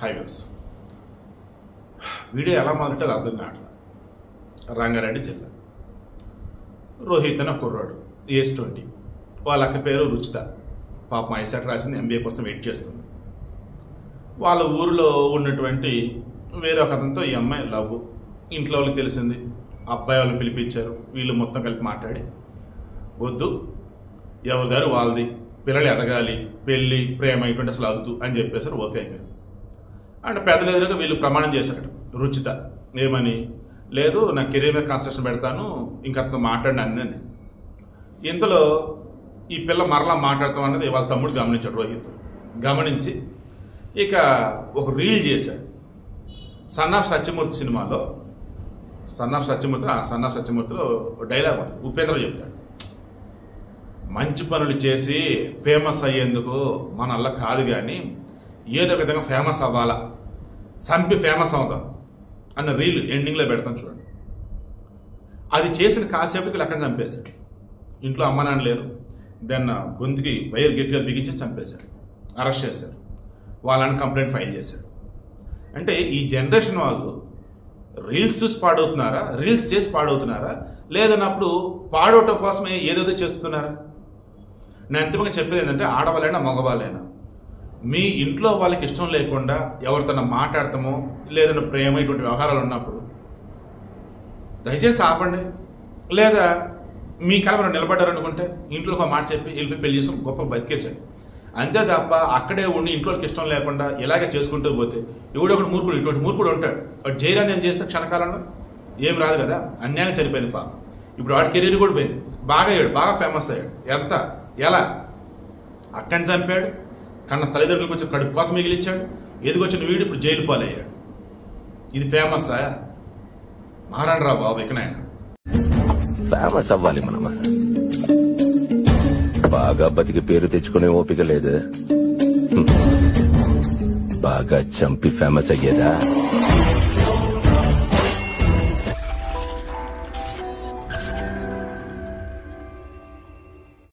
Highways video ఎలా మొదలెట్టాలో అర్థం కావట్లేదు. రంగారెడ్డి జిల్లా రోహిత్ అనే కుర్రాడు ఏజ్ 20. వాళ్ళ అక్క పేరు రుచిత. పాపం ఐసెట్ రాసింది, ఎంబీఏ కోసం వెయిట్ చేస్తుంది. వాళ్ళ ఊరిలో ఉన్నటువంటి వేరే ఒక అతనితో ఈ అమ్మాయి లవ్. ఇంట్లో వాళ్ళకి తెలిసింది, అబ్బాయి వాళ్ళు పిలిపించారు. వీళ్ళు మొత్తం కలిపి మాట్లాడి వద్దు, ఎవరి దారి వాళ్ళది, పిల్లలు ఎదగాలి, పెళ్ళి ప్రేమ ఇటువంటి అసలు వద్దు అని చెప్పేసారు. ఓకే అయిపోయింది. అంటే పెద్దలు ఎదురుగా వీళ్ళు ప్రమాణం చేశారట రుచిత. ఏమని? లేదు, నా కెరీర్ మీద కాన్సన్ట్రేషన్ పెడతాను, ఇంకంతతో మాట్లాడిన అందని. ఇంతలో ఈ పిల్ల మరలా మాట్లాడతాం అన్నది వాళ్ళ తమ్ముడు గమనించాడు. రోహిత్ గమనించి ఇక ఒక రీల్ చేశాడు. సన్ ఆఫ్ సత్యమూర్తి సినిమాలో సన్ ఆఫ్ సత్యమూర్తిలో డైలాగ్ ఉపేంద్ర చెప్తాడు, మంచి పనులు చేసి ఫేమస్ అయ్యేందుకు మన వల్ల కాదు, కానీ ఏదో విధంగా ఫేమస్ అవ్వాలా, సంపి ఫేమస్ అవుతాం అన్న రీల్ ఎండింగ్లో పెడతాం చూడండి. అది చేసిన కాసేపుకి లెక్కన చంపేశాడు. ఇంట్లో అమ్మ నాన్న లేరు, దాన్ని గొంతుకి వైర్ గట్టిగా బిగించి చంపేశాడు. అరెస్ట్ చేశారు. వాళ్ళని కంప్లైంట్ ఫైల్ చేశాడు. అంటే ఈ జనరేషన్ వాళ్ళు రీల్స్ చూసి పాడవుతున్నారా, రీల్స్ చేసి పాడవుతున్నారా, లేదన్నప్పుడు పాడవటం కోసమే ఏదేదో చేస్తున్నారా? నేను అంతిమంగా చెప్పేది ఏంటంటే, ఆడవాళ్ళైనా మగవాళ్ళైనా మీ ఇంట్లో వాళ్ళకి ఇష్టం లేకుండా ఎవరితోన్నా మాట్లాడతామో లేదన్నా ప్రేమ ఇటువంటి వ్యవహారాలు ఉన్నప్పుడు దయచేసి ఆపండి. లేదా మీ కలవరం నిలబడ్డారనుకుంటే ఇంట్లో ఒక మాట చెప్పి వెళ్ళి పెళ్లి చేసుకుని గొప్ప బతికేశాడు. అంతే తప్ప అక్కడే ఉండి ఇంట్లోకి ఇష్టం లేకుండా ఇలాగే చేసుకుంటూ పోతే ఎవడొకటి మూర్ఖుడు, ఇటువంటి మూర్ఖుడు ఉంటాడు. వాడు జైరాన్ని ఏం చేస్తే క్షణకాలంలో ఏం రాదు కదా, అన్యాయం చనిపోయింది పాపం. ఇప్పుడు వాడి కెరీర్ కూడా పోయింది. బాగా అయ్యాడు, బాగా ఫేమస్ అయ్యాడు. ఎంత ఎలా అక్కని చంపాడు, కన్న తల్లిదండ్రులకు వచ్చి కడుపు కోత మిగిలిచ్చాడు. ఎదిగొచ్చిన వీడు ఇప్పుడు జైలు పాలయ్యాడు. ఇది ఫేమస్ మారాడు బాబు. ఇకనైనా ఫేమస్ అవ్వాలి మనం. బాగా బతికి పేరు తెచ్చుకునే ఓపిక లేదు, బాగా చంపి ఫేమస్ అయ్యేదా?